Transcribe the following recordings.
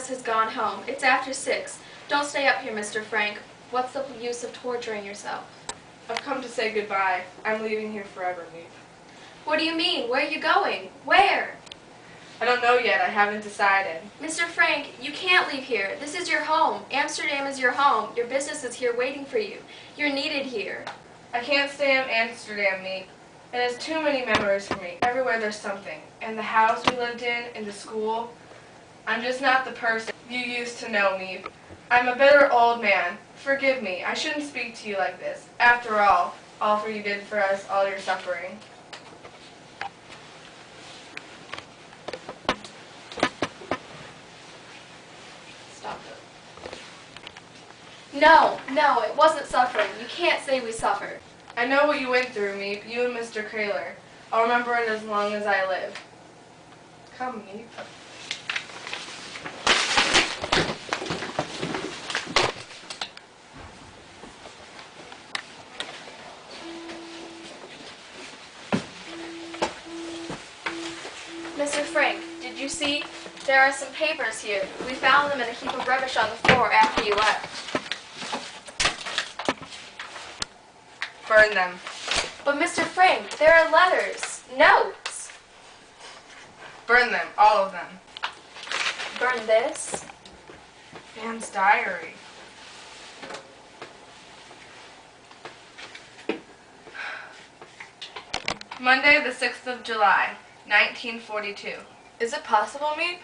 Dennis has gone home. It's after 6. Don't stay up here, Mr. Frank. What's the use of torturing yourself? I've come to say goodbye. I'm leaving here forever, Meep. What do you mean? Where are you going? Where? I don't know yet. I haven't decided. Mr. Frank, you can't leave here. This is your home. Amsterdam is your home. Your business is here waiting for you. You're needed here. I can't stay in Amsterdam, Meep. It has too many memories for me. Everywhere there's something. In the house we lived in the school. I'm just not the person you used to know, Meep. I'm a bitter old man. Forgive me. I shouldn't speak to you like this. After all for you did for us, all your suffering. Stop it. No, it wasn't suffering. You can't say we suffered. I know what you went through, Meep, you and Mr. Kraler. I'll remember it as long as I live. Come, Meep. Mr. Frank, did you see? There are some papers here. We found them in a heap of rubbish on the floor after you left. Burn them. But Mr. Frank, there are letters, notes. Burn them, all of them. Burn this? Anne's diary. Monday, the 6th of July, 1942. Is it possible, Meep?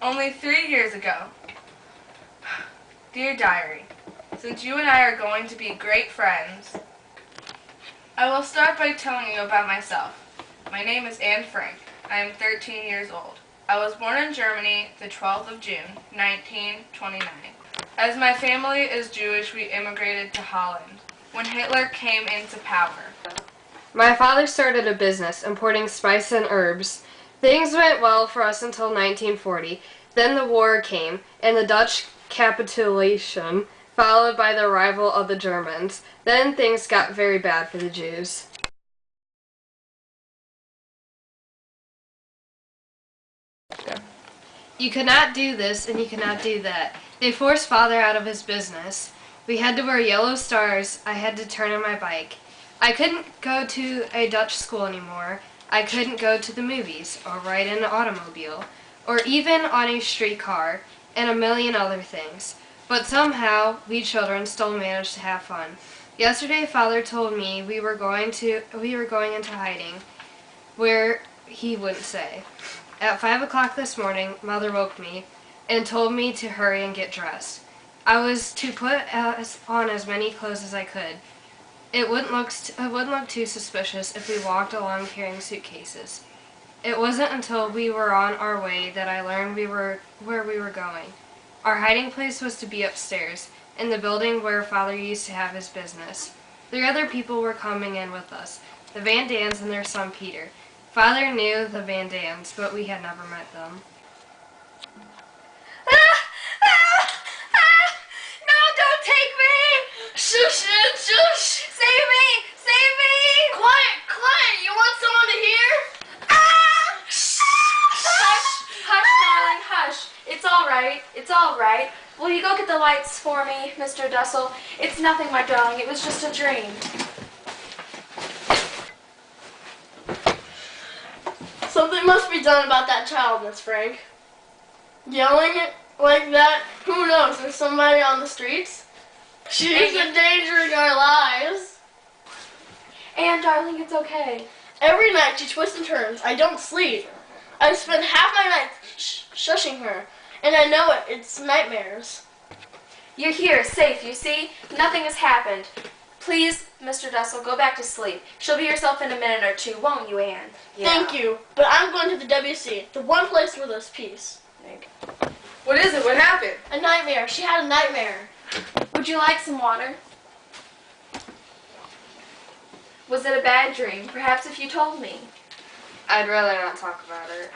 Only 3 years ago. Dear Diary, since you and I are going to be great friends, I will start by telling you about myself. My name is Anne Frank. I am 13 years old. I was born in Germany the 12th of June, 1929. As my family is Jewish, we immigrated to Holland when Hitler came into power. My father started a business importing spice and herbs. Things went well for us until 1940. Then the war came, and the Dutch capitulation, followed by the arrival of the Germans. Then things got very bad for the Jews. You cannot do this, and you cannot do that. They forced Father out of his business. We had to wear yellow stars. I had to turn on my bike. I couldn't go to a Dutch school anymore. I couldn't go to the movies, or ride in an automobile, or even on a streetcar, and a million other things. But somehow, we children still managed to have fun. Yesterday, Father told me we were going into hiding, where he wouldn't say. At 5 o'clock this morning, Mother woke me and told me to hurry and get dressed. I was to put on as many clothes as I could. It wouldn't look too suspicious if we walked along carrying suitcases. It wasn't until we were on our way that I learned where we were going. Our hiding place was to be upstairs, in the building where Father used to have his business. 3 other people were coming in with us, the Van Dans and their son Peter. Father knew the Van Dans, but we had never met them. No, don't take me! Shush, shush! Save me! Save me! Quiet! You want someone to hear? Hush, darling, hush. It's all right. Will you go get the lights for me, Mr. Dussel? It's nothing, my darling. It was just a dream. Something must be done about that child, Miss Frank. Yelling like that, who knows, there's somebody on the streets? She's endangering our lives. Anne, darling, it's okay. Every night she twists and turns. I don't sleep. I spend half my night shushing her, and I know it. It's nightmares. You're here, safe, you see? Nothing has happened. Please, Mr. Dussel, go back to sleep. She'll be herself in a minute or two, won't you, Anne? Yeah. Thank you, but I'm going to the WC, the one place where there's peace. What is it? What happened? A nightmare. She had a nightmare. Would you like some water? Was it a bad dream? Perhaps if you told me. I'd rather not talk about it.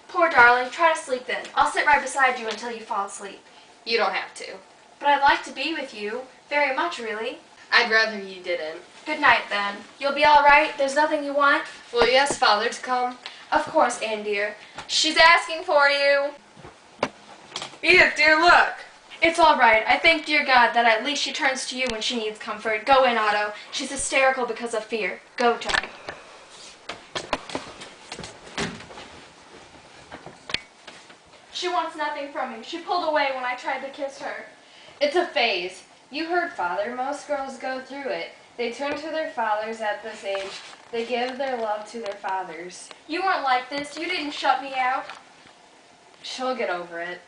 Poor darling, try to sleep then. I'll sit right beside you until you fall asleep. You don't have to. But I'd like to be with you. Very much, really. I'd rather you didn't. Good night, then. You'll be all right? There's nothing you want? Will you ask Father to come? Of course, Anne dear. She's asking for you. Edith, dear, look. It's all right. I thank dear God that at least she turns to you when she needs comfort. Go in, Otto. She's hysterical because of fear. Go, Tony. She wants nothing from me. She pulled away when I tried to kiss her. It's a phase. You heard Father. Most girls go through it. They turn to their fathers at this age. They give their love to their fathers. You weren't like this. You didn't shut me out. She'll get over it.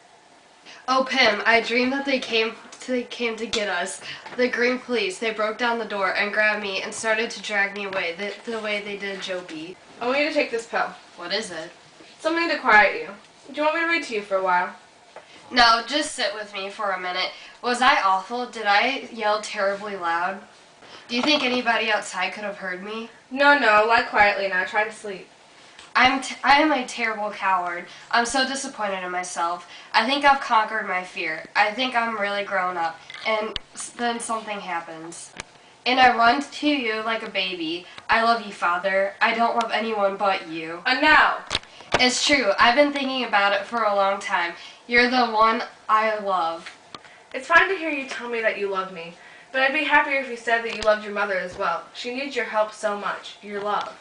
Oh, Pim, I dreamed that they came to get us. The green police. They broke down the door and grabbed me and started to drag me away, the way they did Joby. I want you to take this pill. What is it? Something to quiet you. Do you want me to read to you for a while? No, just sit with me for a minute. Was I awful? Did I yell terribly loud? Do you think anybody outside could have heard me? No, lie quietly now. Try to sleep. I am a terrible coward. I'm so disappointed in myself. I think I've conquered my fear. I think I'm really grown up. And then something happens. And I run to you like a baby. I love you, Father. I don't love anyone but you. And now. It's true. I've been thinking about it for a long time. You're the one I love. It's fine to hear you tell me that you love me, but I'd be happier if you said that you loved your mother as well. She needs your help so much. Your love.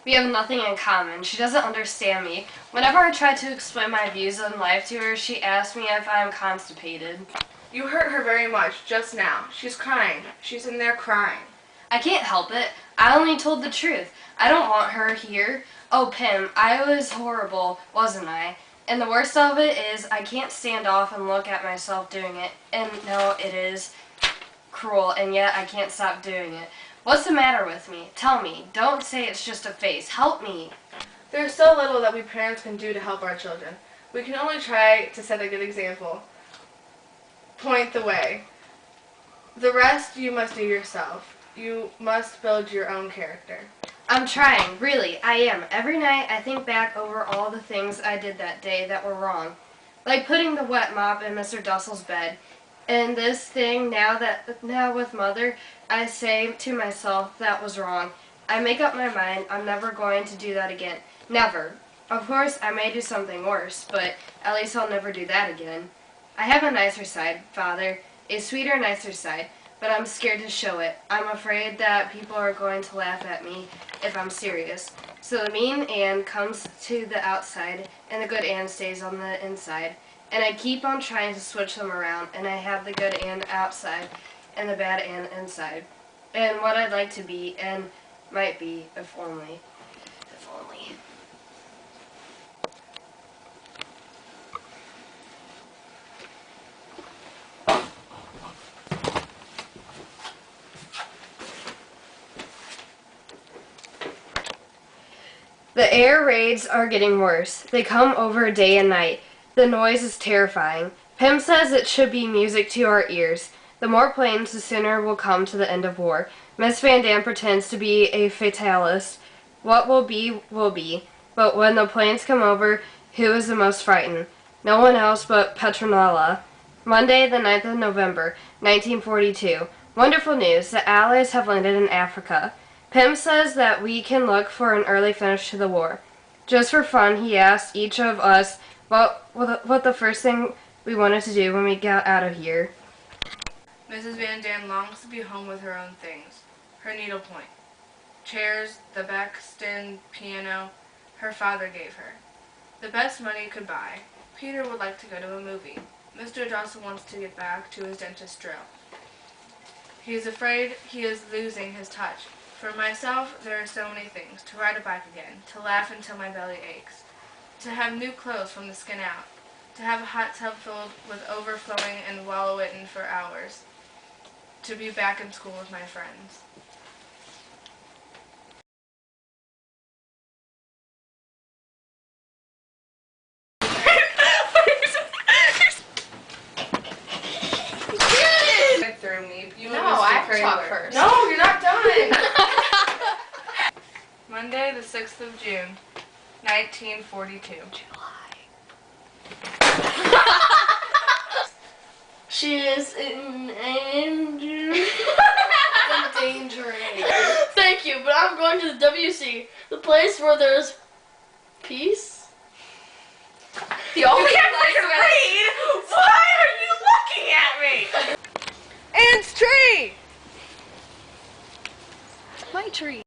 We have nothing in common. She doesn't understand me. Whenever I try to explain my views on life to her, she asks me if I am constipated. You hurt her very much just now. She's crying. She's in there crying. I can't help it. I only told the truth. I don't want her here. Oh, Pim, I was horrible, wasn't I? And the worst of it is I can't stand off and look at myself doing it. And no, it is cruel, and yet I can't stop doing it. What's the matter with me? Tell me. Don't say it's just a phase. Help me. There's so little that we parents can do to help our children. We can only try to set a good example. Point the way. The rest you must do yourself. You must build your own character. I'm trying, really, I am. Every night I think back over all the things I did that day that were wrong. Like putting the wet mop in Mr. Dussel's bed. And this thing now with Mother, I say to myself that was wrong. I make up my mind I'm never going to do that again. Never. Of course, I may do something worse, but at least I'll never do that again. I have a nicer side, Father. A sweeter, nicer side. But I'm scared to show it. I'm afraid that people are going to laugh at me if I'm serious. So the mean Anne comes to the outside, and the good Anne stays on the inside. And I keep on trying to switch them around, and I have the good Anne outside, and the bad Anne inside. And what I'd like to be, and might be, if only. If only. The air raids are getting worse. They come over day and night. The noise is terrifying. Pim says it should be music to our ears. The more planes, the sooner we'll come to the end of war. Miss Van Dam pretends to be a fatalist. What will be, will be. But when the planes come over, who is the most frightened? No one else but Petronella. Monday, the 9th of November, 1942. Wonderful news. The Allies have landed in Africa. Pim says that we can look for an early finish to the war. Just for fun, he asked each of us what the first thing we wanted to do when we got out of here. Mrs. Van Dam longs to be home with her own things. Her needlepoint. Chairs, the Baxton piano, her father gave her. The best money could buy. Peter would like to go to a movie. Mr. Dawson wants to get back to his dentist drill. He is afraid he is losing his touch. For myself, there are so many things. To ride a bike again, to laugh until my belly aches, to have new clothes from the skin out, to have a hot tub filled with overflowing and wallow it in for hours, to be back in school with my friends. Through me. You No, and Mr. I have to talk Kramer. first. No, you're not done. Monday, the 6th of June, 1942. She is in danger. Endangering. Thank you, but I'm going to the WC, the place where there's peace. The only You can't place freaking where read! Why are you looking at me? Ant's tree! my tree.